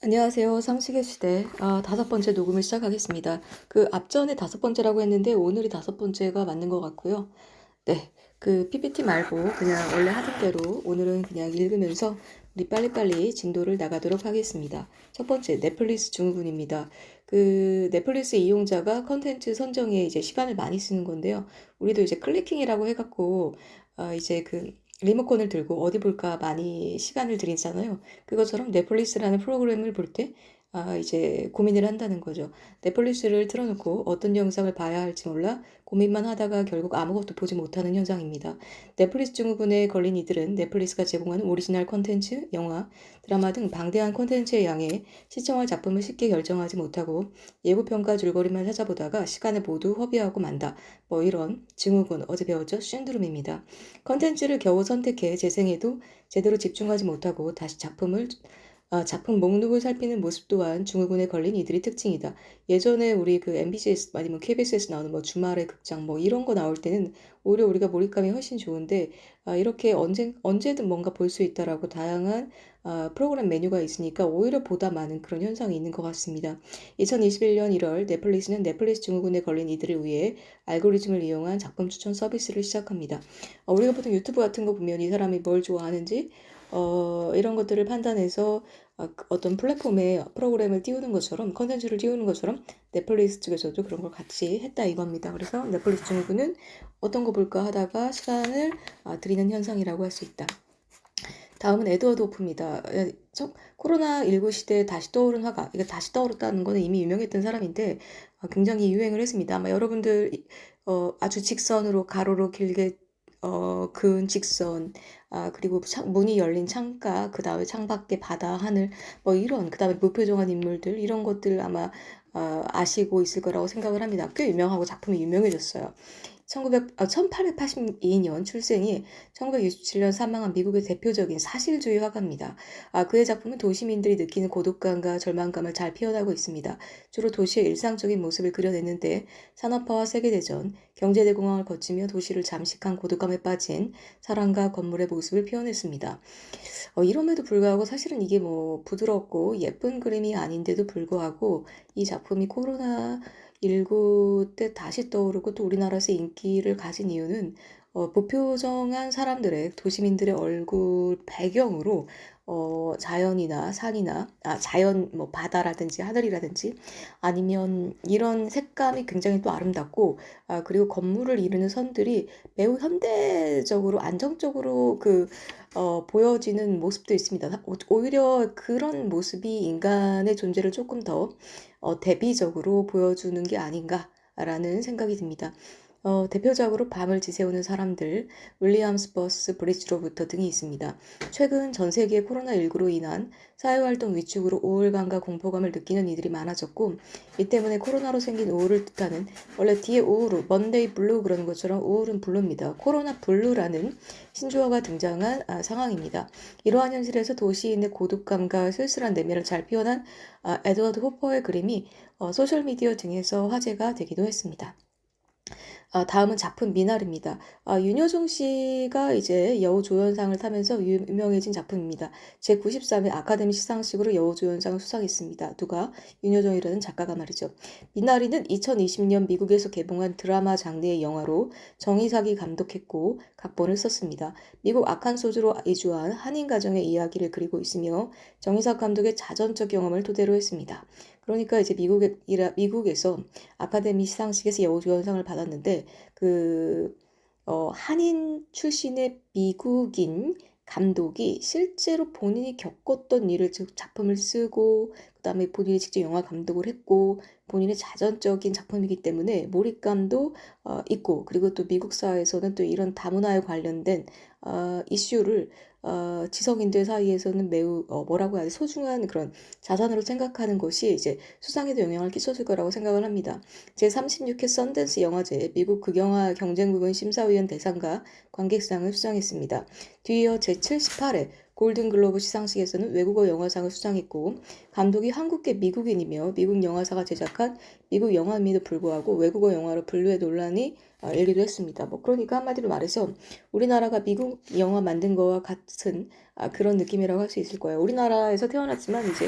안녕하세요. 상식의 시대. 다섯 번째 녹음을 시작하겠습니다. 앞전에 다섯 번째라고 했는데 오늘이 다섯 번째가 맞는 것 같고요. 네. PPT 말고 그냥 원래 하던 대로 오늘은 그냥 읽으면서 우리 빨리빨리 진도를 나가도록 하겠습니다. 첫 번째, 넷플릭스 증후군입니다. 넷플릭스 이용자가 컨텐츠 선정에 이제 시간을 많이 쓰는 건데요. 우리도 이제 클리킹이라고 해갖고, 이제 리모컨을 들고 어디 볼까 많이 시간을 들이잖아요. 그것처럼 넷플릭스라는 프로그램을 볼 때, 이제 고민을 한다는 거죠. 넷플릭스를 틀어놓고 어떤 영상을 봐야 할지 몰라 고민만 하다가 결국 아무것도 보지 못하는 현상입니다. 넷플릭스 증후군에 걸린 이들은 넷플릭스가 제공하는 오리지널 콘텐츠, 영화, 드라마 등 방대한 콘텐츠의 양에 시청할 작품을 쉽게 결정하지 못하고 예고편과 줄거리만 찾아보다가 시간을 모두 허비하고 만다. 뭐 이런 증후군, 어제 배웠죠? 신드롬입니다. 콘텐츠를 겨우 선택해 재생해도 제대로 집중하지 못하고 다시 작품 목록을 살피는 모습 또한 증후군에 걸린 이들의 특징이다. 예전에 우리 MBC에서 아니면 KBS에서 나오는 뭐 주말의 극장 뭐 이런 거 나올 때는 오히려 우리가 몰입감이 훨씬 좋은데 이렇게 언제든 뭔가 볼 수 있다라고 다양한 프로그램 메뉴가 있으니까 오히려 보다 많은 그런 현상이 있는 것 같습니다. 2021년 1월 넷플릭스는 넷플릭스 증후군에 걸린 이들을 위해 알고리즘을 이용한 작품 추천 서비스를 시작합니다. 우리가 보통 유튜브 같은 거 보면 이 사람이 뭘 좋아하는지 이런 것들을 판단해서 어떤 플랫폼에 프로그램을 띄우는 것처럼 컨텐츠를 띄우는 것처럼 넷플릭스 측에서도 그런 걸 같이 했다 이겁니다. 그래서 넷플릭스 증후군은 어떤 거 볼까 하다가 시간을 들이는 현상이라고 할 수 있다. 다음은 에드워드 호프입니다. 코로나19 시대에 다시 떠오른 화가, 이거 다시 떠오르다는 거는 이미 유명했던 사람인데 굉장히 유행을 했습니다. 아마 여러분들 아주 직선으로 가로로 길게 그은 직선, 그리고 문이 열린 창가, 그 다음에 창밖에 바다, 하늘, 뭐 이런, 그 다음에 무표정한 인물들, 이런 것들 아마 아시고 있을 거라고 생각을 합니다. 꽤 유명하고 작품이 유명해졌어요. 1882년 출생이 1967년 사망한 미국의 대표적인 사실주의 화가입니다. 그의 작품은 도시민들이 느끼는 고독감과 절망감을 잘 표현하고 있습니다. 주로 도시의 일상적인 모습을 그려냈는데 산업화와 세계대전, 경제대공황을 거치며 도시를 잠식한 고독감에 빠진 사람과 건물의 모습을 표현했습니다. 이럼에도 불구하고 사실은 이게 뭐 부드럽고 예쁜 그림이 아닌데도 불구하고 이 작품이 코로나19 때 다시 떠오르고 또 우리나라에서 인기를 가진 이유는 무표정한 사람들의 도시민들의 얼굴 배경으로 자연이나 산이나 자연 뭐 바다라든지 하늘이라든지 아니면 이런 색감이 굉장히 또 아름답고 그리고 건물을 이루는 선들이 매우 현대적으로 안정적으로 보여지는 모습도 있습니다. 오히려 그런 모습이 인간의 존재를 조금 더 대비적으로 보여주는 게 아닌가라는 생각이 듭니다. 대표적으로 밤을 지새우는 사람들, 윌리엄스 버스 브리지로부터 등이 있습니다. 최근 전 세계 코로나19로 인한 사회활동 위축으로 우울감과 공포감을 느끼는 이들이 많아졌고, 이 때문에 코로나로 생긴 우울을 뜻하는 원래 뒤에 우울은 먼데이 블루 그러는 것처럼 우울은 블루입니다. 코로나 블루라는 신조어가 등장한 상황입니다. 이러한 현실에서 도시인의 고독감과 쓸쓸한 내면을 잘 표현한 에드워드 호퍼의 그림이 소셜미디어 등에서 화제가 되기도 했습니다. 다음은 작품 미나리입니다. 윤여정 씨가 이제 여우조연상을 타면서 유명해진 작품입니다. 제93회 아카데미 시상식으로 여우조연상을 수상했습니다. 누가? 윤여정이라는 작가가 말이죠. 미나리는 2020년 미국에서 개봉한 드라마 장르의 영화로 정의삭이 감독했고 각본을 썼습니다. 미국 아칸소주로 이주한 한인 가정의 이야기를 그리고 있으며 정의삭 감독의 자전적 경험을 토대로 했습니다. 그러니까 이제 미국에서 아카데미 시상식에서 여우조연상을 받았는데 한인 출신의 미국인 감독이 실제로 본인이 겪었던 일을 즉 작품을 쓰고 그다음에 본인이 직접 영화 감독을 했고 본인의 자전적인 작품이기 때문에 몰입감도 있고 그리고 또 미국 사회에서는 또 이런 다문화에 관련된 이슈를 지성인들 사이에서는 매우 뭐라고 해야 돼 소중한 그런 자산으로 생각하는 것이 이제 수상에도 영향을 끼쳤을 거라고 생각을 합니다. 제36회 썬댄스 영화제 미국 극영화 경쟁부문 심사위원 대상과 관객상을 수상했습니다. 뒤이어 제78회 골든글로브 시상식에서는 외국어 영화상을 수상했고 감독이 한국계 미국인이며 미국 영화사가 제작한 미국 영화임에도 불구하고 외국어 영화로 분류의 논란이 얘기도 했습니다. 뭐 그러니까 한마디로 말해서 우리나라가 미국 영화 만든 거와 같은 그런 느낌이라고 할 수 있을 거예요. 우리나라에서 태어났지만 이제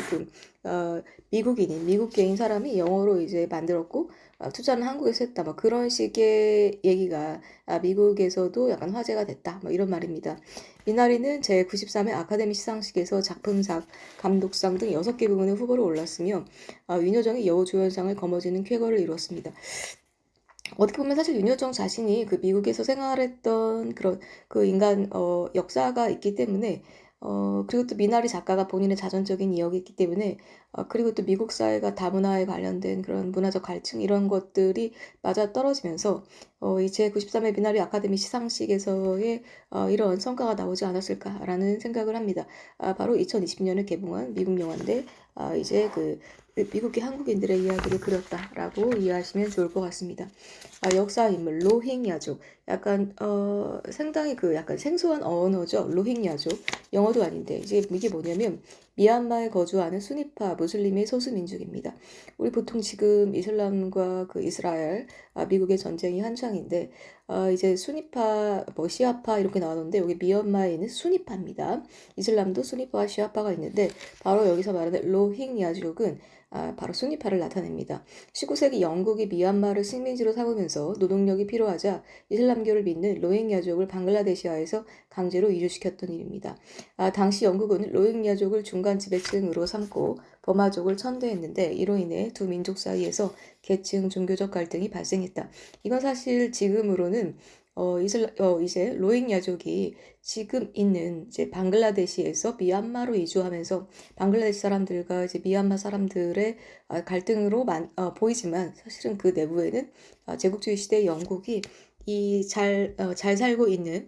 미국인인 미국계인 사람이 영어로 이제 만들었고 투자는 한국에서 했다. 막 그런 식의 얘기가 미국에서도 약간 화제가 됐다. 뭐 이런 말입니다. 미나리는 제93회 아카데미 시상식에서 작품상, 감독상 등 6개 부문의 후보로 올랐으며 윤여정이 여우조연상을 거머쥐는 쾌거를 이뤘습니다. 어떻게 보면 사실 윤여정 자신이 그 미국에서 생활했던 그런 그 인간 역사가 있기 때문에 그리고 또 미나리 작가가 본인의 자전적인 이야기 있기 때문에 그리고 또 미국 사회가 다문화에 관련된 그런 문화적 갈증 이런 것들이 맞아 떨어지면서 이제 93회 미나리 아카데미 시상식에서의 이런 성과가 나오지 않았을까라는 생각을 합니다. 바로 2020년에 개봉한 미국 영화인데 이제 미국의 한국인들의 이야기를 그렸다라고 이해하시면 좋을 것 같습니다. 역사 인물 로힝야족 약간 상당히 약간 생소한 언어죠. 로힝야족 영어도 아닌데 이게 뭐냐면 미얀마에 거주하는 수니파 무슬림의 소수 민족입니다. 우리 보통 지금 이슬람과 이스라엘 미국의 전쟁이 한창인데 이제 수니파 뭐 시아파 이렇게 나오는데 여기 미얀마에 있는 수니파입니다. 이슬람도 수니파와 시아파가 있는데 바로 여기서 말하는 로힝야족은 바로 수니파를 나타냅니다. 19세기 영국이 미얀마를 식민지로 삼으면서 노동력이 필요하자 이슬람교를 믿는 로힝야족을 방글라데시아에서 강제로 이주시켰던 일입니다. 당시 영국은 로힝야족을 중간 지배층으로 삼고 버마족을 천대했는데 이로 인해 두 민족 사이에서 계층 종교적 갈등이 발생했다. 이건 사실 지금으로는 이제 로힝야족이 지금 있는 이제 방글라데시에서 미얀마로 이주하면서 방글라데시 사람들과 이제 미얀마 사람들의 갈등으로 보이지만 사실은 그 내부에는 제국주의 시대 영국이 잘 살고 있는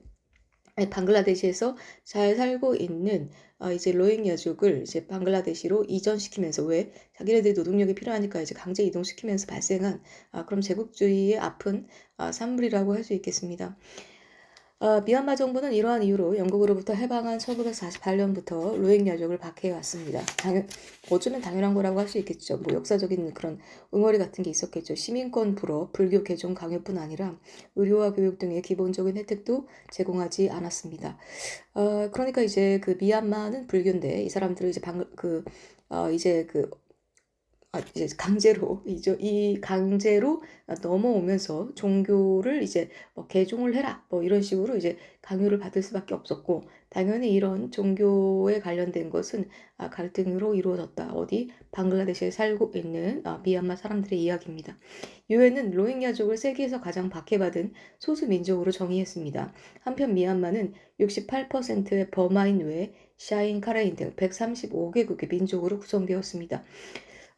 방글라데시에서 잘 살고 있는 이제 로힝야족을 이제 방글라데시로 이전시키면서 왜 자기네들이 노동력이 필요하니까 이제 강제 이동시키면서 발생한 그럼 제국주의의 아픈 산물이라고 할 수 있겠습니다. 미얀마 정부는 이러한 이유로 영국으로부터 해방한 1948년부터 로힝야족을 박해해왔습니다. 어쩌면 당연한 거라고 할 수 있겠죠. 뭐 역사적인 그런 응어리 같은 게 있었겠죠. 시민권 불허, 불교 개종 강요뿐 아니라 의료와 교육 등의 기본적인 혜택도 제공하지 않았습니다. 그러니까 이제 미얀마는 불교인데 이 사람들은 이제 이제 이제 강제로 넘어오면서 종교를 이제 뭐 개종을 해라 뭐 이런 식으로 이제 강요를 받을 수밖에 없었고 당연히 이런 종교에 관련된 것은 갈등으로 이루어졌다. 어디 방글라데시에 살고 있는 미얀마 사람들의 이야기입니다. 유엔은 로힝야족을 세계에서 가장 박해받은 소수 민족으로 정의했습니다. 한편 미얀마는 68%의 버마인 외에 샤인, 카레인 등 135개국의 민족으로 구성되었습니다.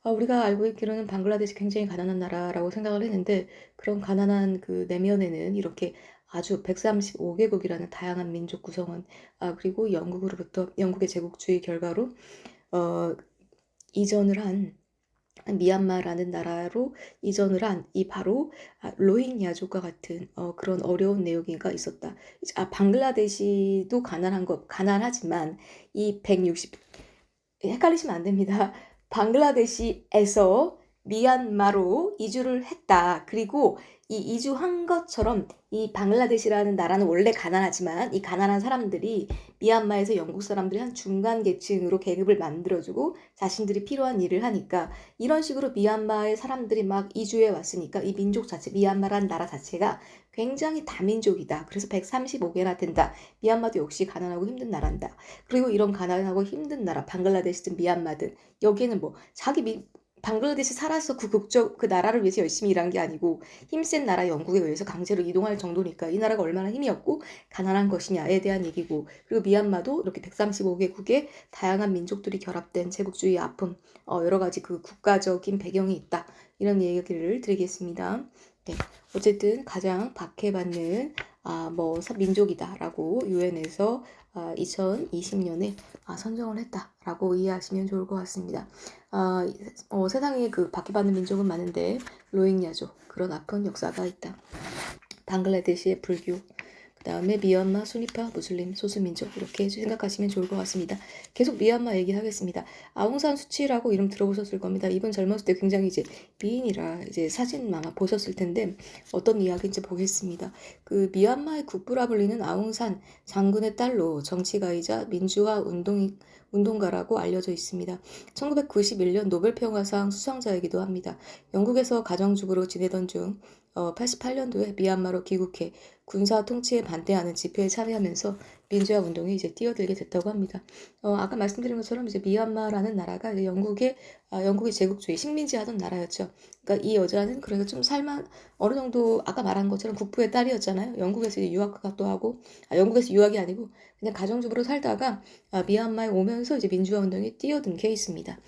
우리가 알고 있기로는 방글라데시 굉장히 가난한 나라라고 생각을 했는데 그런 가난한 그 내면에는 이렇게 아주 135개국이라는 다양한 민족 구성원 그리고 영국의 제국주의 결과로 어, 이전을 한 미얀마라는 나라로 이전을 한 이 바로 로힝야족과 같은 그런 어려운 내용이가 있었다. 방글라데시도 가난하지만 이 160 헷갈리시면 안 됩니다. 방글라데시에서 미얀마로 이주를 했다. 그리고 이 이주한 것처럼 이 방글라데시라는 나라는 원래 가난하지만 이 가난한 사람들이 미얀마에서 영국 사람들이 한 중간 계층으로 계급을 만들어주고 자신들이 필요한 일을 하니까 이런 식으로 미얀마의 사람들이 막 이주해 왔으니까 이 민족 자체, 미얀마라는 나라 자체가 굉장히 다민족이다. 그래서 135개나 된다. 미얀마도 역시 가난하고 힘든 나라다. 그리고 이런 가난하고 힘든 나라, 방글라데시든 미얀마든 여기에는 뭐 방글라데시 살아서 그 나라를 위해서 열심히 일한 게 아니고 힘센 나라 영국에 의해서 강제로 이동할 정도니까 이 나라가 얼마나 힘이 없고 가난한 것이냐에 대한 얘기고 그리고 미얀마도 이렇게 135개국의 다양한 민족들이 결합된 제국주의 아픔 여러 가지 국가적인 배경이 있다 이런 얘기를 드리겠습니다. 네, 어쨌든 가장 박해받는 민족이다라고 유엔에서 2020년에 선정을 했다라고 이해하시면 좋을 것 같습니다. 세상에 박해받는 민족은 많은데 로힝야족 그런 아픈 역사가 있다. 방글라데시의 불교 그 다음에 미얀마, 수니파, 무슬림, 소수민족 이렇게 생각하시면 좋을 것 같습니다. 계속 미얀마 얘기하겠습니다. 아웅산 수치라고 이름 들어보셨을 겁니다. 이분 젊었을 때 굉장히 이제 미인이라 이제 사진 아마 보셨을 텐데 어떤 이야기인지 보겠습니다. 그 미얀마의 국부라 불리는 아웅산 장군의 딸로 정치가이자 민주화 운동가라고 알려져 있습니다. 1991년 노벨평화상 수상자이기도 합니다. 영국에서 가정주부로 지내던 중 88년도에 미얀마로 귀국해 군사 통치에 반대하는 집회에 참여하면서 민주화 운동에 이제 뛰어들게 됐다고 합니다. 아까 말씀드린 것처럼 이제 미얀마라는 나라가 이제 영국이 제국주의 식민지 하던 나라였죠. 그러니까 이 여자는 그래서 좀 어느 정도 아까 말한 것처럼 국부의 딸이었잖아요. 영국에서 이제 유학도 하고, 영국에서 유학이 아니고 그냥 가정주부로 살다가 미얀마에 오면서 이제 민주화 운동에 뛰어든 케이스입니다.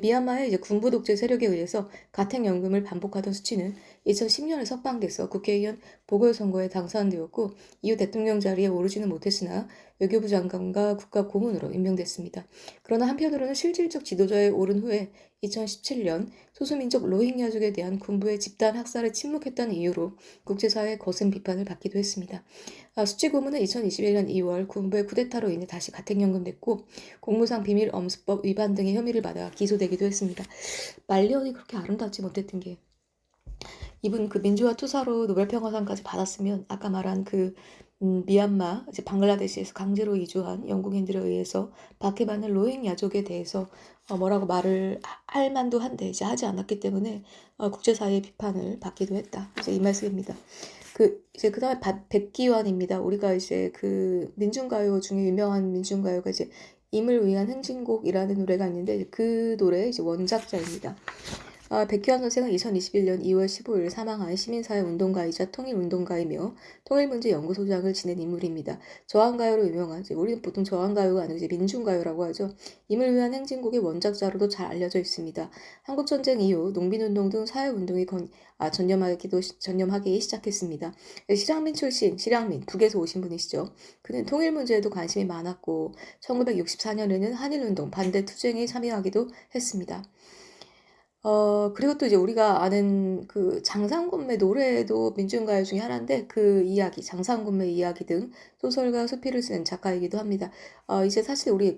미얀마의 이제 군부 독재 세력에 의해서 가택연금을 반복하던 수치는 2010년에 석방돼서 국회의원 보궐선거에 당선되었고 이후 대통령 자리에 오르지는 못했으나 외교부 장관과 국가고문으로 임명됐습니다. 그러나 한편으로는 실질적 지도자에 오른 후에 2017년 소수민족 로힝야족에 대한 군부의 집단 학살에 침묵했다는 이유로 국제사회의 거센 비판을 받기도 했습니다. 수치 고문은 2021년 2월 군부의 쿠데타로 인해 다시 가택연금됐고 공무상 비밀 엄수법 위반 등의 혐의를 받아 기소되기도 했습니다. 말년이 그렇게 아름답지 못했던 게 이분 그 민주화 투사로 노벨평화상까지 받았으면 아까 말한 그 미얀마 이제 방글라데시에서 강제로 이주한 영국인들에 의해서 박해받는 로힝야족에 대해서 뭐라고 말을 할 만도 한데 이제 하지 않았기 때문에 국제사회의 비판을 받기도 했다. 이제 이 말씀입니다. 이제 그다음에 백기환입니다. 우리가 이제 그 민중가요 중에 유명한 민중가요가 이제 임을 위한 행진곡이라는 노래가 있는데 그 노래의 이제 원작자입니다. 백기환 선생은 2021년 2월 15일 사망한 시민사회 운동가이자 통일운동가이며 통일문제연구소장을 지낸 인물입니다. 저항가요로 유명한, 우리는 보통 저항가요가 아니고 이제 민중가요라고 하죠. 임을 위한 행진곡의 원작자로도 잘 알려져 있습니다. 한국전쟁 이후 농민운동 등 사회운동에 전념하기 시작했습니다. 실향민 출신, 실향민, 북에서 오신 분이시죠. 그는 통일문제에도 관심이 많았고 1964년에는 한일운동 반대 투쟁에 참여하기도 했습니다. 그리고 또 이제 우리가 아는 그 장상곤매 노래도 민중가요 중에 하나인데 그 이야기, 장상곤매 이야기 등 소설과 수필을 쓴 작가이기도 합니다. 이제 사실 우리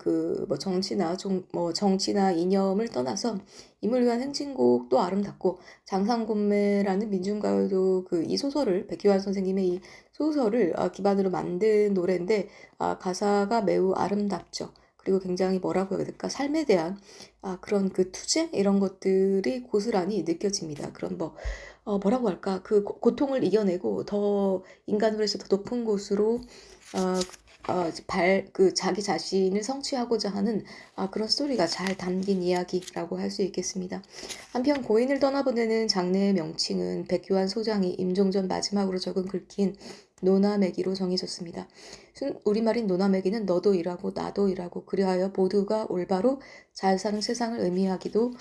뭐 정치나 이념을 떠나서 임을 위한 행진곡도 아름답고 장상곤매라는 민중가요도 이 소설을 백기환 선생님의 이 소설을 기반으로 만든 노래인데 가사가 매우 아름답죠. 그리고 굉장히 뭐라고 해야 될까? 삶에 대한 그런 그 투쟁 이런 것들이 고스란히 느껴집니다. 그런 뭐라고 할까? 그 고통을 이겨내고 더 인간으로서 더 높은 곳으로 자기 자신을 성취하고자 하는 그런 스토리가 잘 담긴 이야기라고 할 수 있겠습니다. 한편 고인을 떠나보내는 장례의 명칭은 백규환 소장이 임종전 마지막으로 적은 글귀인 노나매기로 정해졌습니다. 우리말인 노나매기는 너도 일하고 나도 일하고 그리하여 모두가 올바로 잘 사는 세상을 의미하기도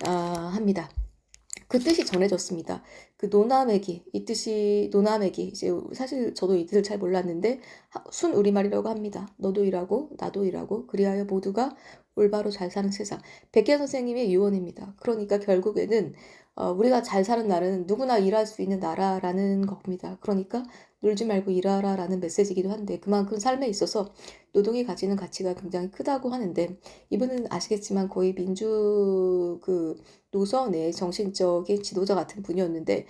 합니다. 그 뜻이 전해졌습니다. 그 노나매기, 이 뜻이 노나매기. 이제 사실 저도 이 뜻을 잘 몰랐는데 순 우리말이라고 합니다. 너도 일하고 나도 일하고 그리하여 모두가 올바로 잘 사는 세상. 백기환 선생님의 유언입니다. 그러니까 결국에는 우리가 잘 사는 나라는 누구나 일할 수 있는 나라라는 겁니다. 그러니까 놀지 말고 일하라라는 메시지이기도 한데 그만큼 삶에 있어서 노동이 가지는 가치가 굉장히 크다고 하는데 이분은 아시겠지만 거의 노선의 정신적인 지도자 같은 분이었는데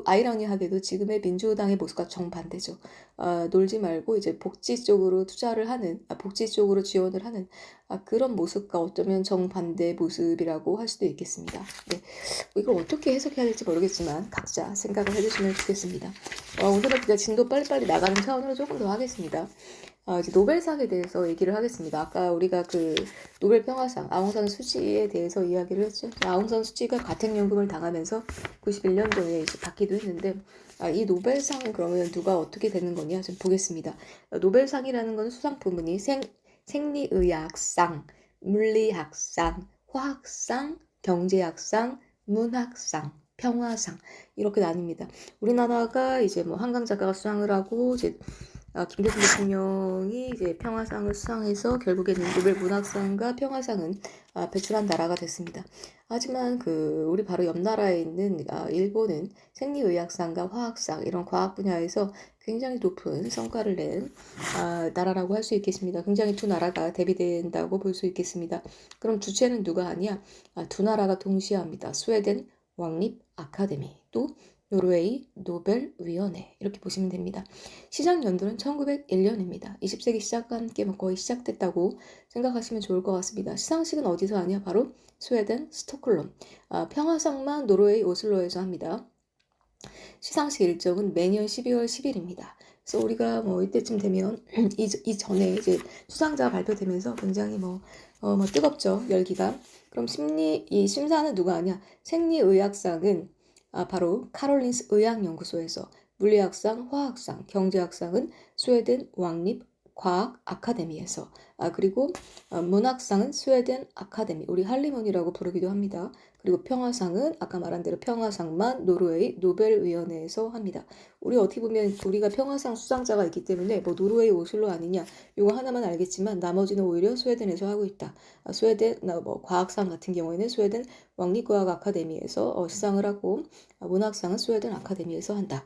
아이러니하게도 지금의 민주당의 모습과 정반대죠. 놀지 말고 이제 복지 쪽으로 복지 쪽으로 지원을 하는 그런 모습과 어쩌면 정반대 모습이라고 할 수도 있겠습니다. 네. 이걸 어떻게 해석해야 될지 모르겠지만 각자 생각을 해주시면 좋겠습니다. 오늘은 그냥 진도 빨리빨리 나가는 차원으로 조금 더 하겠습니다. 이제 노벨상에 대해서 얘기를 하겠습니다. 아까 우리가 그 노벨 평화상 아웅산 수치에 대해서 이야기를 했죠. 아웅산 수치가 가택연금을 당하면서 91년도에 이제 받기도 했는데 이 노벨상은 그러면 누가 어떻게 되는 거냐 좀 보겠습니다. 노벨상이라는 건 수상 부문이 생리의학상, 물리학상, 화학상, 경제학상, 문학상, 평화상 이렇게 나뉩니다. 우리나라가 이제 뭐 한강 작가가 수상을 하고 이제 김대중 대통령이 이제 평화상을 수상해서 결국에는 노벨 문학상과 평화상은 배출한 나라가 됐습니다. 하지만 우리 바로 옆 나라에 있는 일본은 생리의학상과 화학상 이런 과학 분야에서 굉장히 높은 성과를 낸 나라라고 할 수 있겠습니다. 굉장히 두 나라가 대비된다고 볼 수 있겠습니다. 그럼 주체는 누가 하냐? 두 나라가 동시에 합니다. 스웨덴 왕립 아카데미, 또 노르웨이 노벨위원회, 이렇게 보시면 됩니다. 시작 연도는 1901년입니다. 20세기 시작과 함께 거의 시작됐다고 생각하시면 좋을 것 같습니다. 시상식은 어디서 하냐? 바로 스웨덴 스톡홀름, 평화상만 노르웨이 오슬로에서 합니다. 시상식 일정은 매년 12월 10일입니다. 그래서 우리가 뭐 이때쯤 되면 이전에 이제 수상자가 발표되면서 굉장히 뜨겁죠, 열기가. 그럼 이 심사는 누가 하냐? 생리의학상은 바로 카롤린스 의학연구소에서, 물리학상, 화학상, 경제학상은 스웨덴 왕립 과학 아카데미에서, 그리고 문학상은 스웨덴 아카데미, 우리 할리몬이라고 부르기도 합니다. 그리고 평화상은 아까 말한 대로 평화상만 노르웨이 노벨위원회에서 합니다. 우리 어떻게 보면 우리가 평화상 수상자가 있기 때문에 뭐 노르웨이 오슬로 아니냐 이거 하나만 알겠지만 나머지는 오히려 스웨덴에서 하고 있다. 스웨덴 과학상 같은 경우에는 스웨덴 왕립과학 아카데미에서 시상을 하고, 문학상은 스웨덴 아카데미에서 한다.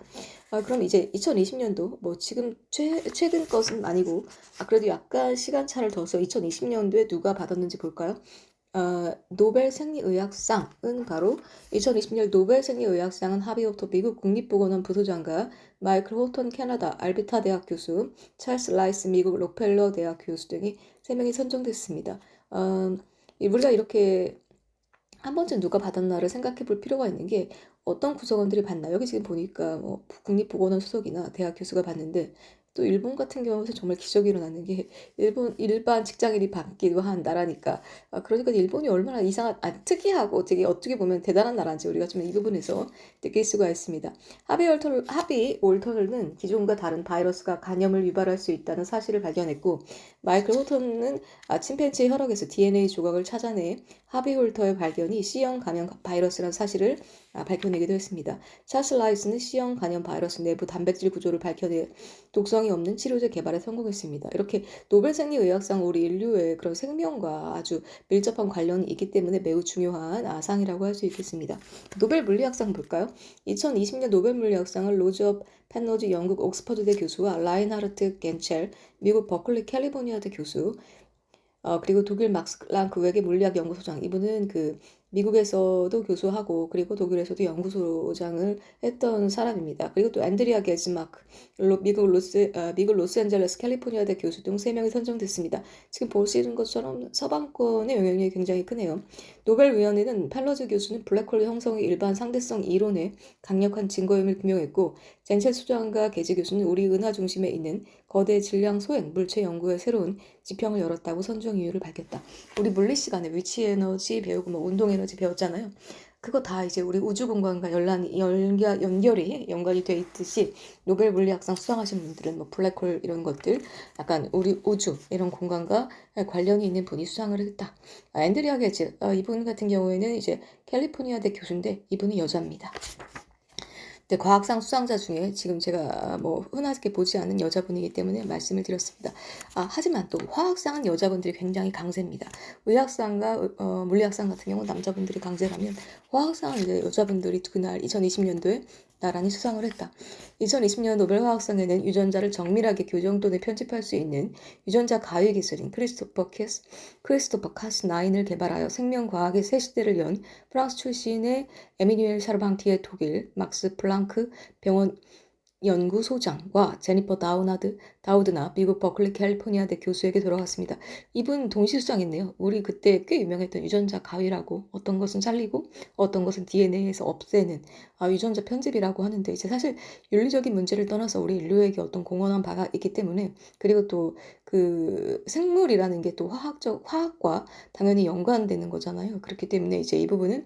그럼 이제 2020년도 지금 최근 것은 아니고 그래도 약간 시간차를 둬서 2020년도에 누가 받았는지 볼까요? 노벨 생리의학상은 바로 2020년 노벨 생리의학상은 하비오토 미국 국립보건원 부소장과 마이클 호턴 캐나다 알베타 대학 교수, 찰스 라이스 미국 록펠러 대학 교수 등이 3명이 선정됐습니다. 우리가 이렇게 한 번쯤 누가 받았나를 생각해 볼 필요가 있는 게, 어떤 구성원들이 받나. 여기 지금 보니까 국립보건원 수석이나 대학 교수가 받는데, 또 일본 같은 경우는 정말 기적이 일어나는 게, 일반 직장인이 받기도 한 나라니까. 그러니까 일본이 얼마나 특이하고 되게 어떻게 보면 대단한 나라인지 우리가 좀 이 부분에서 느낄 수가 있습니다. 하비 올터는 기존과 다른 바이러스가 간염을 유발할 수 있다는 사실을 발견했고, 마이클 호턴은 침팬지 혈액에서 DNA 조각을 찾아내 하비 홀터의 발견이 C형 감염 바이러스라는 사실을 밝혀내기도 했습니다. 찰스 라이스는 C형 감염 바이러스 내부 단백질 구조를 밝혀내 독성이 없는 치료제 개발에 성공했습니다. 이렇게 노벨 생리의학상, 우리 인류의 그런 생명과 아주 밀접한 관련이 있기 때문에 매우 중요한 상이라고 할 수 있겠습니다. 노벨 물리학상 볼까요? 2020년 노벨 물리학상을 로저 펜노즈 영국 옥스퍼드대 교수와 라인하르트 겐첼 미국 버클리 캘리포니아대 교수, 그리고 독일 막스 랑크 외계 물리학 연구소장, 이분은 미국에서도 교수하고 그리고 독일에서도 연구소장을 했던 사람입니다. 그리고 또 앤드리아 게즈마크, 미국 로스앤젤레스 캘리포니아대 교수 등 3명이 선정됐습니다. 지금 보시는 것처럼 서방권의 영향력이 굉장히 크네요. 노벨위원회는 펠러즈 교수는 블랙홀 형성의 일반 상대성 이론에 강력한 증거임을 규명했고, 젠첼 수장과 게즈 교수는 우리 은하 중심에 있는 거대 질량 소행 물체 연구에 새로운 지평을 열었다고 선정 이유를 밝혔다. 우리 물리 시간에 위치 에너지 배우고 운동 에너지 배웠잖아요. 그거 다 이제 우리 우주 공간과 연관이 돼 있듯이, 노벨 물리학상 수상하신 분들은 블랙홀 이런 것들, 약간 우리 우주 이런 공간과 관련이 있는 분이 수상을 했다. 앤드리아 게즈, 이분 같은 경우에는 이제 캘리포니아대 교수인데 이분은 여자입니다. 네, 과학상 수상자 중에 지금 제가 흔하게 보지 않는 여자분이기 때문에 말씀을 드렸습니다. 하지만 또 화학상은 여자분들이 굉장히 강세입니다. 의학상과 물리학상 같은 경우는 남자분들이 강세라면, 화학상은 이제 여자분들이 그날 2020년도에 나란히 수상을 했다. 2020년 노벨 화학상에는 유전자를 정밀하게 교정 또는 편집할 수 있는 유전자 가위 기술인 크리스토퍼 카스9을 개발하여 생명과학의 새 시대를 연 프랑스 출신의 에미뉴엘 샤르방티에 독일 막스 플랑크 병원 연구소장과 제니퍼 다우드나 미국 버클리 캘리포니아대 교수에게 돌아갔습니다. 이분 동시 수상했네요. 우리 그때 꽤 유명했던 유전자 가위라고, 어떤 것은 잘리고 어떤 것은 DNA에서 없애는 유전자 편집이라고 하는데, 이제 사실 윤리적인 문제를 떠나서 우리 인류에게 어떤 공헌한 바가 있기 때문에, 그리고 또 생물이라는 게 또 화학과 당연히 연관되는 거잖아요. 그렇기 때문에 이제 이 부분은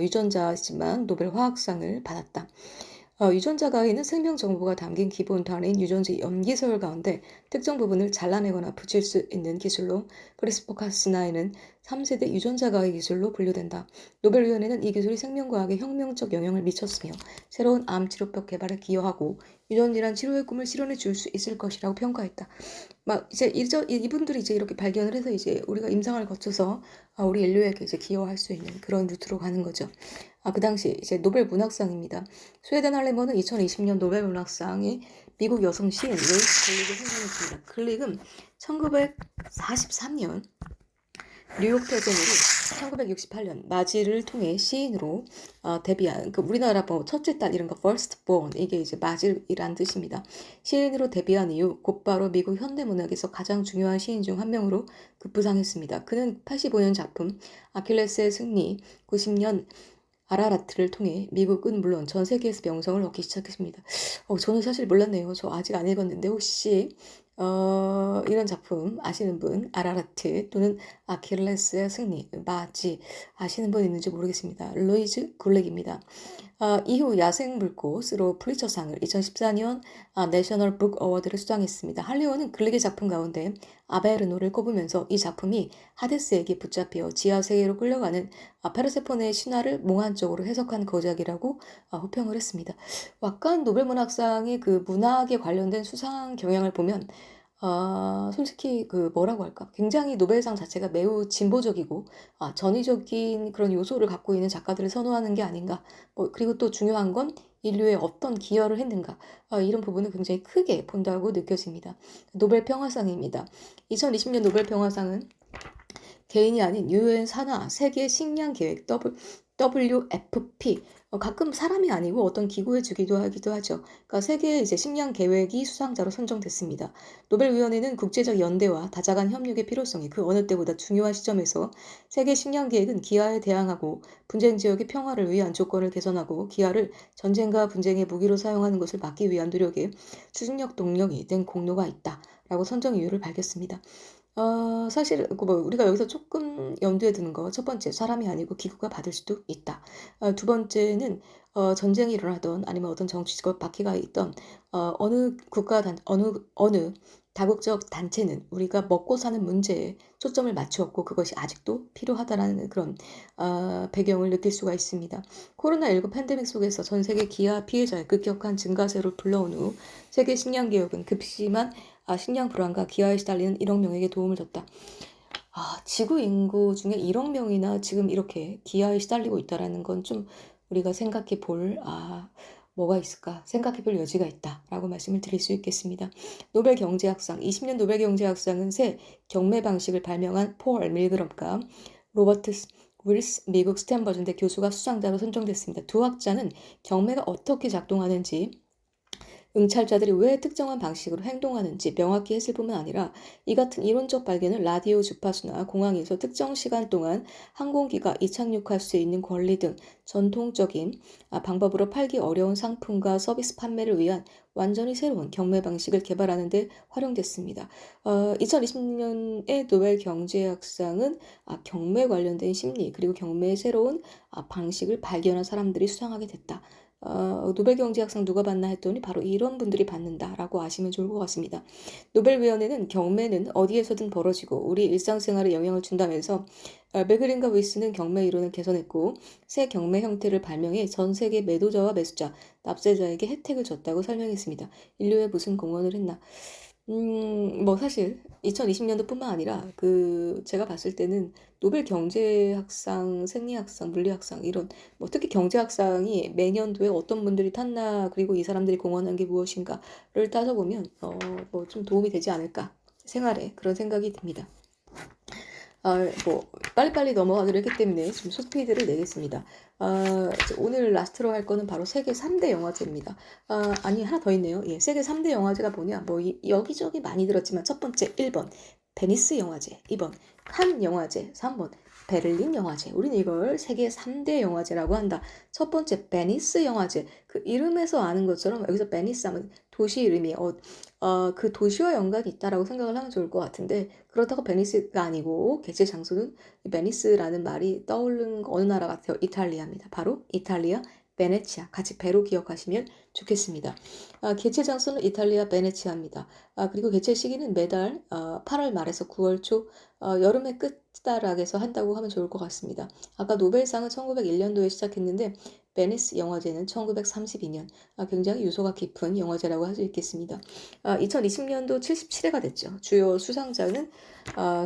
유전자지만 노벨 화학상을 받았다. 유전자 가위는 생명 정보가 담긴 기본 단위인 유전자 염기서열 가운데 특정 부분을 잘라내거나 붙일 수 있는 기술로, 크리스퍼카스9은 3세대 유전자과학 기술로 분류된다. 노벨위원회는 이 기술이 생명과학에 혁명적 영향을 미쳤으며 새로운 암 치료법 개발에 기여하고 유전질환 치료의 꿈을 실현해 줄 수 있을 것이라고 평가했다. 막 이제 이분들이 이제 이렇게 발견을 해서 이제 우리가 임상을 거쳐서 우리 인류에게 이제 기여할 수 있는 그런 루트로 가는 거죠. 그 당시 이제 노벨 문학상입니다. 스웨덴 할레머는 2020년 노벨 문학상이 미국 여성 시인 로이스 글릭을 선정했습니다. 글릭은 1943년 뉴욕 패전으로 1968년 마지를 통해 시인으로 데뷔한 우리나라 뭐 첫째 딸 이런 거 first born 이게 이제 마지이란 뜻입니다. 시인으로 데뷔한 이후 곧바로 미국 현대문학에서 가장 중요한 시인 중 한 명으로 급부상했습니다. 그는 85년 작품 아킬레스의 승리, 90년 아라라트를 통해 미국은 물론 전 세계에서 명성을 얻기 시작했습니다. 저는 사실 몰랐네요. 저 아직 안 읽었는데 혹시 이런 작품 아시는 분, 아라라트 또는 아킬레스의 승리, 마지 아시는 분 있는지 모르겠습니다. 로이즈 굴렉입니다. 이후 야생불꽃으로 프리처상을 2014년 내셔널 북 어워드를 수상했습니다. 할리오는 글릭의 작품 가운데 아베르노를 꼽으면서 이 작품이 하데스에게 붙잡혀 지하세계로 끌려가는 페르세포네의 신화를 몽환적으로 해석한 거작이라고 호평을 했습니다. 약간 노벨문학상의 그 문학에 관련된 수상 경향을 보면 솔직히 뭐라고 할까? 굉장히 노벨상 자체가 매우 진보적이고 전위적인 그런 요소를 갖고 있는 작가들을 선호하는 게 아닌가. 그리고 또 중요한 건 인류에 어떤 기여를 했는가. 이런 부분을 굉장히 크게 본다고 느껴집니다. 노벨 평화상입니다. 2020년 노벨 평화상은 개인이 아닌 유엔 산하 세계 식량 계획 WFP 가끔 사람이 아니고 어떤 기구에 주기도 하기도 하죠. 그러니까 세계 이제 식량 계획이 수상자로 선정됐습니다. 노벨위원회는 국제적 연대와 다자간 협력의 필요성이 그 어느 때보다 중요한 시점에서 세계 식량 계획은 기아에 대항하고 분쟁 지역의 평화를 위한 조건을 개선하고 기아를 전쟁과 분쟁의 무기로 사용하는 것을 막기 위한 노력에 추진력 동력이 된 공로가 있다라고 선정 이유를 밝혔습니다. 사실 우리가 여기서 조금 염두에 두는 거 첫 번째 사람이 아니고 기구가 받을 수도 있다. 두 번째는 전쟁이 일어나던 아니면 어떤 정치적 바퀴가 있던 어느 국가 어느 다국적 단체는 우리가 먹고 사는 문제에 초점을 맞추었고 그것이 아직도 필요하다라는 그런 배경을 느낄 수가 있습니다. 코로나19 팬데믹 속에서 전 세계 기아 피해자의 급격한 증가세를 불러온 후 세계 식량 개혁은 급심한 식량 불안과 기아에 시달리는 1억 명에게 도움을 줬다. 지구 인구 중에 1억 명이나 지금 이렇게 기아에 시달리고 있다라는 건 좀 우리가 생각해 볼, 뭐가 있을까? 생각해 볼 여지가 있다라고 말씀을 드릴 수 있겠습니다. 노벨 경제학상, 20년 노벨 경제학상은 새 경매 방식을 발명한 폴 밀그럼과 로버트 윌스 미국 스탠버드대 교수가 수상자로 선정됐습니다. 두 학자는 경매가 어떻게 작동하는지 응찰자들이 왜 특정한 방식으로 행동하는지 명확히 했을 뿐만 아니라 이 같은 이론적 발견은 라디오 주파수나 공항에서 특정 시간 동안 항공기가 이착륙할 수 있는 권리 등 전통적인 방법으로 팔기 어려운 상품과 서비스 판매를 위한 완전히 새로운 경매 방식을 개발하는 데 활용됐습니다. 2020년의 노벨 경제학상은 경매 관련된 심리 그리고 경매의 새로운 방식을 발견한 사람들이 수상하게 됐다. 노벨 경제학상 누가 받나 했더니 바로 이런 분들이 받는다라고 아시면 좋을 것 같습니다. 노벨위원회는 경매는 어디에서든 벌어지고 우리 일상생활에 영향을 준다면서 베그린과 위스는 경매 이론을 개선했고 새 경매 형태를 발명해 전 세계 매도자와 매수자, 납세자에게 혜택을 줬다고 설명했습니다. 인류에 무슨 공헌을 했나? 사실 2020년도뿐만 아니라 제가 봤을 때는 노벨 경제학상, 생리학상, 물리학상 이런 특히 경제학상이 매년도에 어떤 분들이 탔나 그리고 이 사람들이 공헌한 게 무엇인가를 따져보면 좀 도움이 되지 않을까 생활에 그런 생각이 듭니다. 빨리빨리 넘어가기로 했기 때문에 좀 스피드를 내겠습니다. 오늘 라스트로 할 거는 바로 세계 3대 영화제입니다. 하나 더 있네요. 예, 세계 3대 영화제가 뭐냐? 여기저기 많이 들었지만 첫 번째 1번 베니스 영화제, 2번 칸 영화제, 3번 베를린 영화제. 우리는 이걸 세계 3대 영화제라고 한다. 첫 번째 베니스 영화제. 그 이름에서 아는 것처럼 여기서 베니스 하면 도시 이름이 그 도시와 연관이 있다라고 생각을 하면 좋을 것 같은데 그렇다고 베니스가 아니고 개최 장소는 베니스라는 말이 떠오르는 어느 나라 같아요. 이탈리아입니다. 바로 이탈리아 베네치아 같이 배로 기억하시면 좋겠습니다. 개최 장소는 이탈리아 베네치아입니다. 그리고 개최 시기는 매달 8월 말에서 9월 초 여름의 끝자락에서 한다고 하면 좋을 것 같습니다. 아까 노벨상은 1901년도에 시작했는데 베니스 영화제는 1932년, 굉장히 유서가 깊은 영화제라고 할 수 있겠습니다. 2020년도 77회가 됐죠. 주요 수상자는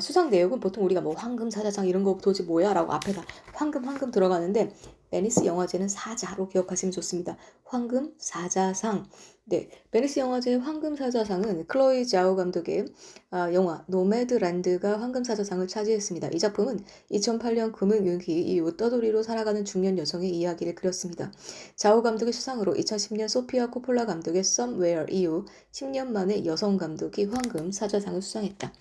수상 내역은 보통 우리가 뭐 황금 사자상 이런 거 도대체 뭐야? 라고 앞에 다 황금 들어가는데 베니스 영화제는 사자로 기억하시면 좋습니다. 황금 사자상. 네, 베니스 영화제 황금 사자상은 클로이 자오 감독의 영화 노매드랜드가 황금 사자상을 차지했습니다. 이 작품은 2008년 금융위기 이후 떠돌이로 살아가는 중년 여성의 이야기를 그렸습니다. 자오 감독의 수상으로 2010년 소피아 코폴라 감독의 Somewhere 이후 10년 만에 여성 감독이 황금 사자상을 수상했다.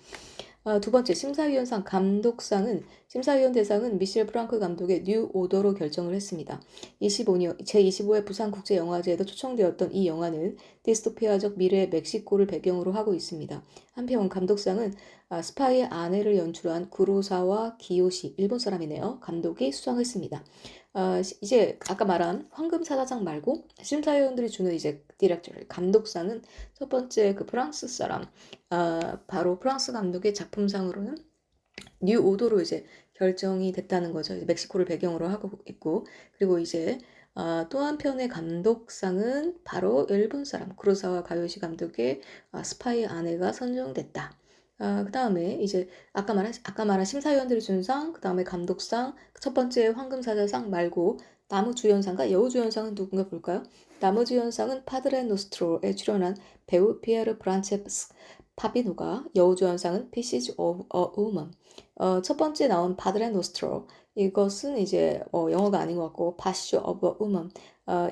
두 번째, 심사위원상 감독상은 심사위원 대상은 미셸 프랑크 감독의 뉴 오더로 결정을 했습니다. 25년 제25회 부산국제영화제에도 초청되었던 이 영화는 디스토피아적 미래 멕시코를 배경으로 하고 있습니다. 한편 감독상은 스파이의 아내를 연출한 구로사와 기요시, 일본 사람이네요. 감독이 수상했습니다. 이제 아까 말한 황금 사자상 말고 심사위원들이 주는 이제 디렉터 감독상은 첫 번째 그 프랑스 사람 바로 프랑스 감독의 작품상으로는 뉴 오도로 이제 결정이 됐다는 거죠. 이제 멕시코를 배경으로 하고 있고 그리고 이제 또 한편의 감독상은 바로 일본 사람 구로사와 가요시 감독의 스파이 아내가 선정됐다. 그 다음에 이제 아까 말한 심사위원들이 준 상, 그 다음에 감독상, 첫 번째 황금사자상 말고 나무주연상과 여우주연상은 누군가 볼까요? 나무주연상은 파드레 노스트로에 출연한 배우 피에르 브란체스 파비노가 여우주연상은 Pieces of a Woman. 첫 번째 나온 파드레 노스트로 이것은 이제 영어가 아닌 것 같고 Passion of a Woman.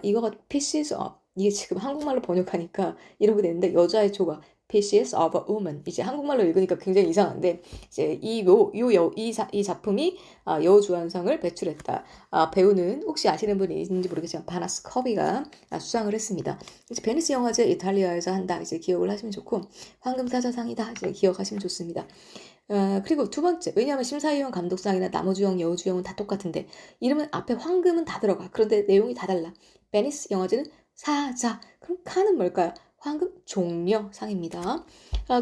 이거가 Pieces of 이게 지금 한국말로 번역하니까 이렇게 되는데 여자의 조각 Pieces of a Woman. 이제 한국말로 읽으니까 굉장히 이상한데 이제 이 작품이 여우주연상을 배출했다. 배우는 혹시 아시는 분이 있는지 모르겠지만 바나스 커비가 수상을 했습니다. 이제 베니스 영화제 이탈리아에서 한다. 이제 기억을 하시면 좋고 황금사자상이다. 이제 기억하시면 좋습니다. 그리고 두 번째, 왜냐하면 심사위원 감독상이나 나무주연, 여우주연은 다 똑같은데 이름은 앞에 황금은 다 들어가. 그런데 내용이 다 달라. 베니스 영화제는 사자. 그럼 칸은 뭘까요? 황금 종려상입니다.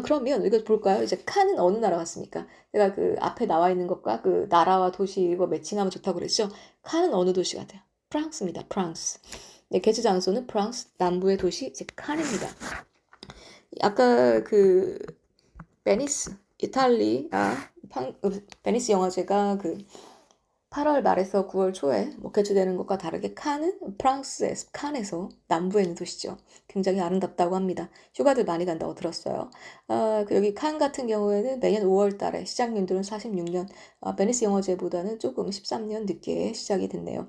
그러면 이거 볼까요? 이제 칸은 어느 나라 같습니까? 내가 그 앞에 나와 있는 것과 그 나라와 도시 이거 매칭하면 좋다고 그랬죠? 칸은 어느 도시 같아요? 프랑스입니다. 프랑스. 네, 개최 장소는 프랑스 남부의 도시 이제 칸입니다. 아까 그 베니스 베니스 영화제가 그 8월 말에서 9월 초에 개최되는 것과 다르게 칸은 프랑스의 칸에서 남부에 있는 도시죠. 굉장히 아름답다고 합니다. 휴가들 많이 간다고 들었어요. 여기 칸 같은 경우에는 매년 5월 달에 시작님들은 46년, 베니스 영화제보다는 조금 13년 늦게 시작이 됐네요.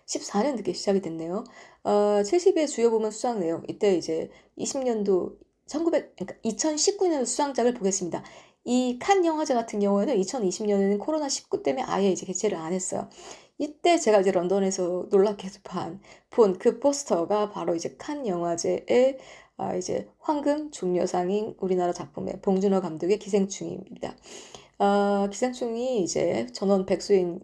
14년 늦게 시작이 됐네요. 70의 주요 부문 수상 내용, 이때 이제 20년도 2019년 수상작을 보겠습니다. 이 칸 영화제 같은 경우에는 2020년에는 코로나19 때문에 아예 이제 개최를 안 했어요. 이때 제가 이제 런던에서 놀랍게 본 그 포스터가 바로 이제 칸 영화제의 이제 황금 종려상인 우리나라 작품의 봉준호 감독의 기생충입니다. 기생충이 이제 전원 백수인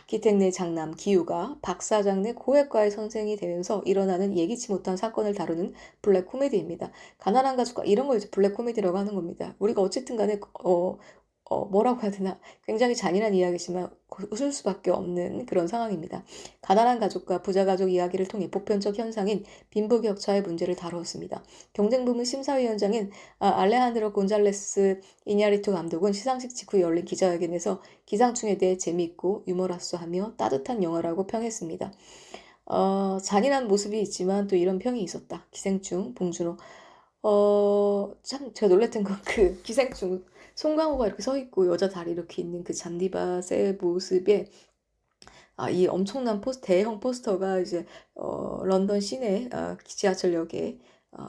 기택내 장남 기우가 박사장 내 고액과의 선생이 되면서 일어나는 예기치 못한 사건을 다루는 블랙 코미디입니다. 가난한 가족과 이런 걸 이제 블랙 코미디라고 하는 겁니다. 우리가 어쨌든 간에 뭐라고 해야 되나 굉장히 잔인한 이야기지만 웃을 수밖에 없는 그런 상황입니다. 가난한 가족과 부자 가족 이야기를 통해 보편적 현상인 빈부격차의 문제를 다루었습니다. 경쟁 부문 심사위원장인 알레한드로 곤잘레스 이냐리투 감독은 시상식 직후 열린 기자회견에서 기상충에 대해 재미있고 유머러스하며 따뜻한 영화라고 평했습니다. 잔인한 모습이 있지만 또 이런 평이 있었다. 기생충 봉준호. 참 제가 놀랬던 건 그 기생충 송강호가 이렇게 서 있고 여자 다리 이렇게 있는 그 잔디밭의 모습에 이 엄청난 대형 포스터가 이제 런던 시내 지하철역에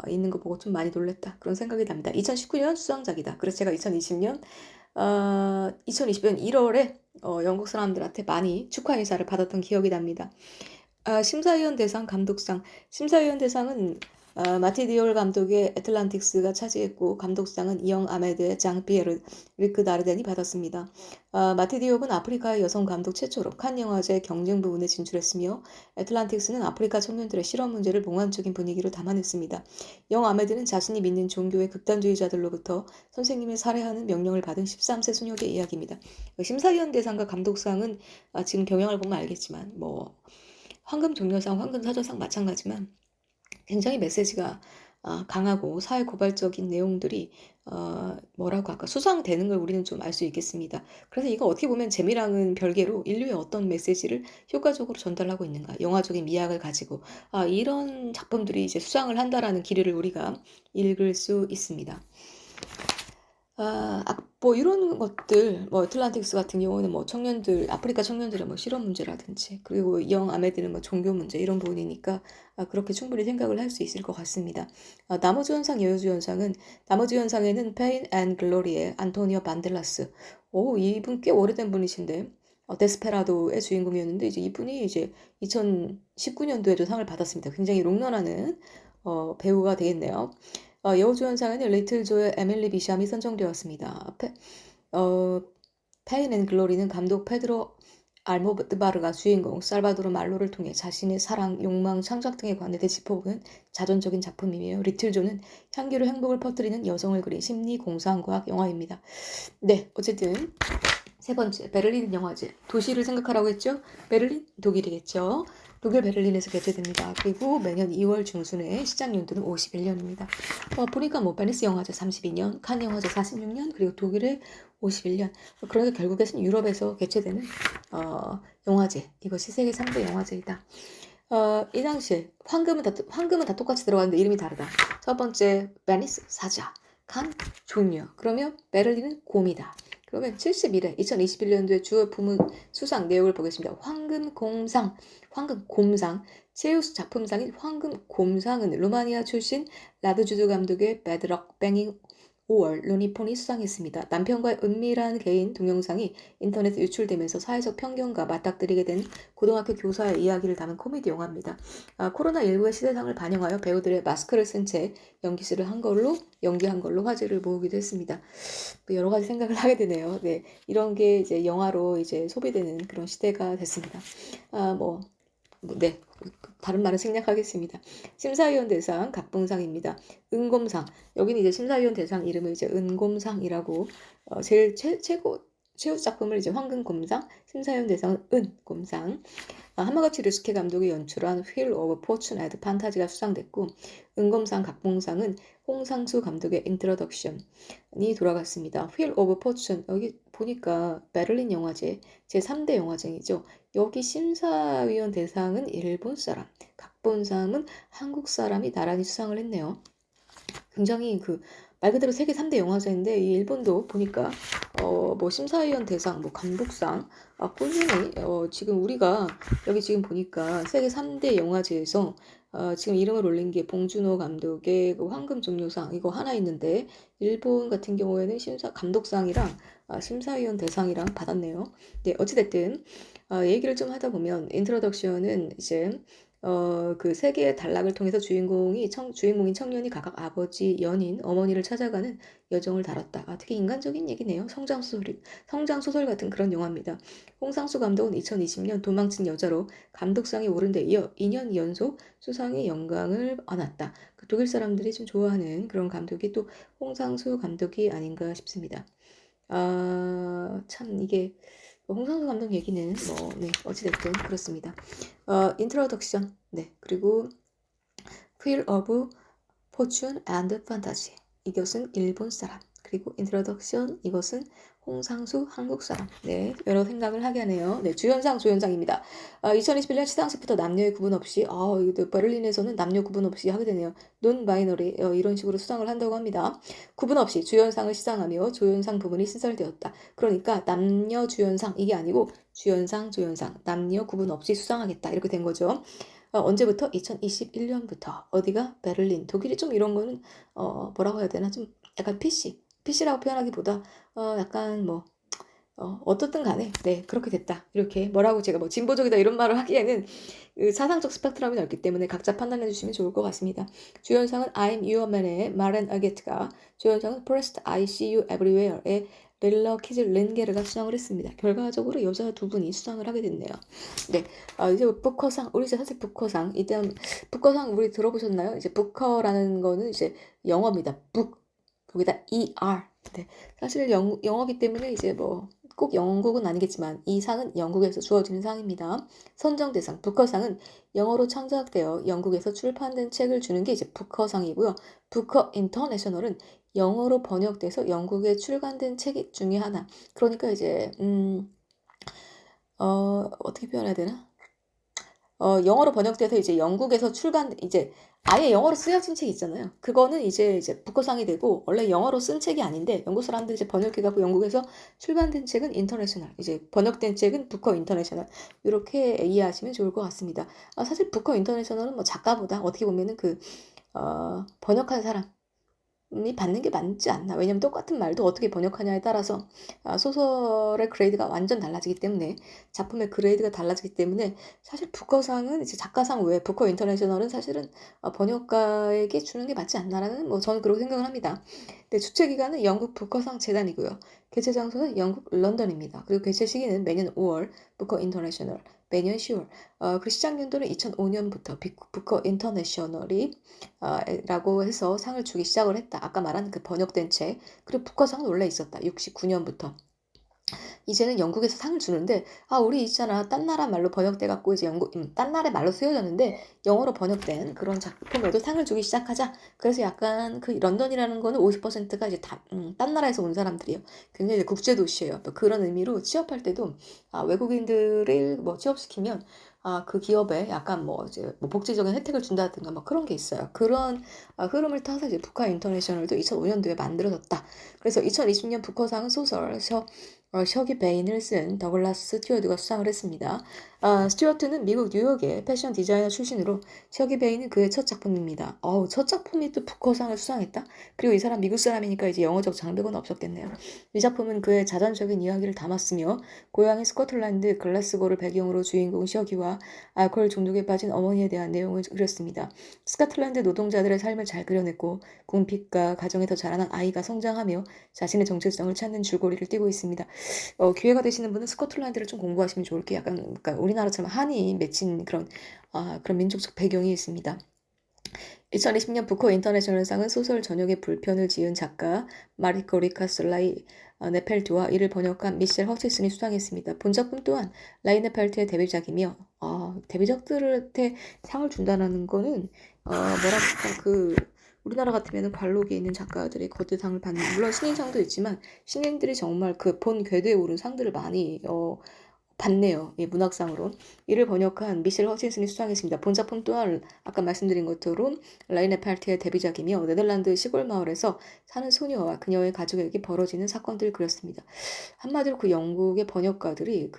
있는 거 보고 좀 많이 놀랬다 그런 생각이 납니다. 2019년 수상작이다. 그래서 제가 2020년 1월에 영국 사람들한테 많이 축하 인사를 받았던 기억이 납니다. 심사위원 대상 감독상 심사위원 대상은 마티 디올 감독의 애틀란틱스가 차지했고 감독상은 이영 아메드의 장피에르 리크 다르덴이 받았습니다. 마티 디올은 아프리카의 여성 감독 최초로 칸 영화제 경쟁 부분에 진출했으며 애틀란틱스는 아프리카 청년들의 실업 문제를 몽환적인 분위기로 담아냈습니다. 영 아메드는 자신이 믿는 종교의 극단주의자들로부터 선생님을 살해하는 명령을 받은 13세 소녀의 이야기입니다. 심사위원 대상과 감독상은 지금 경영을 보면 알겠지만 뭐 황금 종려상, 황금 사저상 마찬가지만 굉장히 메시지가 강하고 사회 고발적인 내용들이 뭐라고 할까 수상되는 걸 우리는 좀 알 수 있겠습니다. 그래서 이거 어떻게 보면 재미랑은 별개로 인류의 어떤 메시지를 효과적으로 전달하고 있는가 영화적인 미학을 가지고 이런 작품들이 이제 수상을 한다라는 기류를 우리가 읽을 수 있습니다. 뭐 이런 것들, 뭐 애틀란틱스 같은 경우는 뭐 청년들, 아프리카 청년들의 뭐 실업 문제라든지, 그리고 영 아메드는 뭐 종교 문제 이런 부분이니까 그렇게 충분히 생각을 할 수 있을 것 같습니다. 나머주연상, 여우주연상은 나머주연상에는 페인 앤 글로리의 안토니오 반델라스. 이분 꽤 오래된 분이신데. 데스페라도의 주인공이었는데 이제 이분이 이제 2019년도에도 상을 받았습니다. 굉장히 롱런하는 배우가 되겠네요. 여우주연상에는 리틀 조의 에밀리 비샴이 선정되었습니다. 페인 앤 글로리는 감독 페드로 알모드바르가 주인공 살바도르 말로를 통해 자신의 사랑, 욕망, 창작 등에 관해 되짚어보는 자전적인 작품이며 리틀 조는 향기로 행복을 퍼뜨리는 여성을 그린 심리 공상과학 영화입니다. 네, 어쨌든 세 번째, 베를린 영화제. 도시를 생각하라고 했죠? 베를린, 독일이겠죠? 독일 베를린에서 개최됩니다. 그리고 매년 2월 중순에 시작 연도는 51년입니다. 보니까 뭐 베니스 영화제 32년, 칸 영화제 46년, 그리고 독일의 51년. 그러니까 결국에는 유럽에서 개최되는 영화제. 이것이 세계 3대 영화제이다. 이 당시에 황금은 다 똑같이 들어가는데 이름이 다르다. 첫 번째 베니스 사자, 칸 종려. 그러면 베를린은 곰이다. 그러면 71회 2021년도에 주요 부문 수상 내용을 보겠습니다. 황금 곰상, 제우스 작품상인 황금 곰상은 루마니아 출신 라드주드 감독의 배드럭 뱅잉 5월 루니폰이 수상했습니다. 남편과의 은밀한 개인 동영상이 인터넷에 유출되면서 사회적 편견과 맞닥뜨리게 된 고등학교 교사의 이야기를 담은 코미디 영화입니다. 코로나19의 시대상을 반영하여 배우들의 마스크를 쓴 채 연기한 걸로 화제를 모으기도 했습니다. 여러 가지 생각을 하게 되네요. 네, 이런 게 이제 영화로 이제 소비되는 그런 시대가 됐습니다. 네, 다른 말은 생략하겠습니다. 심사위원 대상 각본상입니다. 은곰상. 여기는 이제 심사위원 대상 이름을 이제 은곰상이라고 제일 최우 작품을 이제 황금곰상, 심사위원 대상은 은곰상. 하마가치 류스케 감독이 연출한 휠 오브 포춘 애드 판타지가 수상됐고 은검상 각본상은 홍상수 감독의 인트로덕션이 돌아갔습니다. 휠 오브 포춘 여기 보니까 베를린 영화제 제3대 영화제이죠. 여기 심사위원 대상은 일본 사람, 각본상은 한국 사람이 나란히 수상을 했네요. 굉장히 말 그대로 세계 3대 영화제인데 이 일본도 보니까 뭐 심사위원 대상, 뭐 감독상 꾸준히 지금 우리가 여기 지금 보니까 세계 3대 영화제에서 지금 이름을 올린 게 봉준호 감독의 황금 종려상 이거 하나 있는데 일본 같은 경우에는 감독상이랑 심사위원 대상이랑 받았네요. 네, 어찌됐든 얘기를 좀 하다 보면 인트로덕션은 이제 그 세계의 단락을 통해서 주인공인 청년이 각각 아버지, 연인, 어머니를 찾아가는 여정을 다뤘다. 되게 인간적인 얘기네요. 성장소설 같은 그런 영화입니다. 홍상수 감독은 2020년 도망친 여자로 감독상에 오른 데 이어 2년 연속 수상의 영광을 안았다. 독일 사람들이 좀 좋아하는 그런 감독이 또 홍상수 감독이 아닌가 싶습니다. 참 이게 홍상수 감독 얘기는 네, 어찌됐든 그렇습니다. 인트로덕션, 네, 그리고 Wheel of Fortune and Fantasy, 이것은 일본 사람, 그리고 인트로덕션, 이것은 홍상수 한국 사람. 네, 여러 생각을 하게 하네요. 네, 조연상입니다. 2021년 시상식부터 남녀의 구분 없이, 이거 베를린에서는 남녀 구분 없이 하게 되네요. 논 바이너리, 이런 식으로 수상을 한다고 합니다. 구분 없이 주연상을 시상하며 조연상 부분이 신설되었다. 그러니까 남녀 주연상, 이게 아니고 주연상, 조연상, 남녀 구분 없이 수상하겠다. 이렇게 된 거죠. 언제부터? 2021년부터. 어디가? 베를린. 독일이 좀 이런 거는, 뭐라고 해야 되나? 좀 약간 PC라고 표현하기보다, 약간 어떻든 간에 네 그렇게 됐다. 이렇게 뭐라고 제가 뭐 진보적이다 이런 말을 하기에는 그 사상적 스펙트럼이 넓기 때문에 각자 판단해 주시면 좋을 것 같습니다. 주연상은 I'm Your Man의 마렌 아게트가, 주연상은 First I See You Everywhere의 렐러 키즈 렌게르가 수상을 했습니다. 결과적으로 여자 두 분이 수상을 하게 됐네요. 네, 이제 부커상, 우리 이제 사실 부커상, 이때 부커상 우리 들어보셨나요? 이제 부커라는 거는 이제 영어입니다. 북, 거기다 ER. 네, 사실 영어기 때문에 이제 뭐 꼭 영국은 아니겠지만 이 상은 영국에서 주어지는 상입니다. 선정대상, 부커상은 영어로 창작되어 영국에서 출판된 책을 주는 게 이제 부커상이고요. 부커 인터내셔널은 영어로 번역돼서 영국에 출간된 책 중에 하나. 그러니까 이제 어떻게 표현해야 되나? 영어로 번역돼서 이제 영국에서 이제 아예 영어로 쓰여진 책 있잖아요. 그거는 이제 북커상이 되고, 원래 영어로 쓴 책이 아닌데 영국 사람들이 이제 번역해갖고 영국에서 출간된 책은 인터내셔널, 이제 번역된 책은 북커 인터내셔널, 이렇게 이해하시면 좋을 것 같습니다. 사실 북커 인터내셔널은 뭐 작가보다 어떻게 보면은 번역한 사람 이 받는 게 맞지 않나. 왜냐면 똑같은 말도 어떻게 번역하냐에 따라서 소설의 그레이드가 완전 달라지기 때문에, 작품의 그레이드가 달라지기 때문에, 사실 북커상은 이제 작가상 외에 북커 인터내셔널은 사실은 번역가에게 주는 게 맞지 않나라는, 뭐 저는 그렇게 생각을 합니다. 네, 주최 기관은 영국 북커상 재단이고요. 개최 장소는 영국 런던입니다. 그리고 개최 시기는 매년 5월, 북커 인터내셔널 매년 10월. 그 시작 연도는 2005년부터 북커 인터내셔널이 라고 해서 상을 주기 시작을 했다. 아까 말한 그 번역된 책. 그리고 북커상은 원래 있었다. 69년부터. 이제는 영국에서 상을 주는데, 우리 있잖아. 딴 나라 말로 번역돼 갖고 이제 딴 나라 말로 쓰여졌는데 영어로 번역된 그런 작품에도 상을 주기 시작하자. 그래서 약간 그 런던이라는 거는 50%가 이제 딴 나라에서 온 사람들이에요. 굉장히 국제 도시예요. 또 그런 의미로 취업할 때도 외국인들을 뭐 취업시키면 그 기업에 약간 뭐 이제 뭐 복지적인 혜택을 준다든가 뭐 그런 게 있어요. 그런 흐름을 타서 이제 북카 인터내셔널도 2005년도에 만들어졌다. 그래서 2020년 부커상은 소설 셔기 베인을 쓴 더글라스 스튜어트가 수상을 했습니다. 스튜어트는 미국 뉴욕의 패션 디자이너 출신으로, 셔기 베인은 그의 첫 작품입니다. 첫 작품이 또 부커상을 수상했다? 그리고 이 사람 미국 사람이니까 이제 영어적 장벽은 없었겠네요. 이 작품은 그의 자전적인 이야기를 담았으며, 고향인 스코틀랜드 글래스고를 배경으로 주인공 셔기와 알코올 중독에 빠진 어머니에 대한 내용을 그렸습니다. 스코틀랜드 노동자들의 삶을 잘 그려냈고, 궁핍과 가정에서 자라난 아이가 성장하며 자신의 정체성을 찾는 줄거리를 띠고 있습니다. 기회가 되시는 분은 스코틀랜드를 좀 공부하시면 좋을 게, 약간 그러니까 우리나라처럼 한이 맺힌 그런 민족적 배경이 있습니다. 2020년 부커 인터내셔널상은 소설 전역에 불편을 지은 작가 마리코 리카솔라이 네펠트와 이를 번역한 미셸 허치슨이 수상했습니다. 본작품 또한 라이 네펠트의 데뷔작이며, 데뷔작들한테 상을 준다는 거는 뭐랄까, 우리나라 같으면 관록에 있는 작가들이 거대상을 받는, 물론 신인상도 있지만 신인들이 정말 그 본 궤도에 오른 상들을 많이 받네요. 예, 문학상으로. 이를 번역한 미셸 허친슨이 수상했습니다. 본 작품 또한 아까 말씀드린 것처럼 라이네 팔티의 데뷔작이며, 네덜란드 시골 마을에서 사는 소녀와 그녀의 가족에게 벌어지는 사건들을 그렸습니다. 한마디로 그 영국의 번역가들이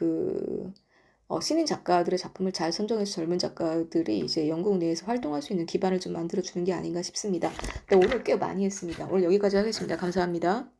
신인 작가들의 작품을 잘 선정해서 젊은 작가들이 이제 영국 내에서 활동할 수 있는 기반을 좀 만들어주는 게 아닌가 싶습니다. 네, 오늘 꽤 많이 했습니다. 오늘 여기까지 하겠습니다. 감사합니다.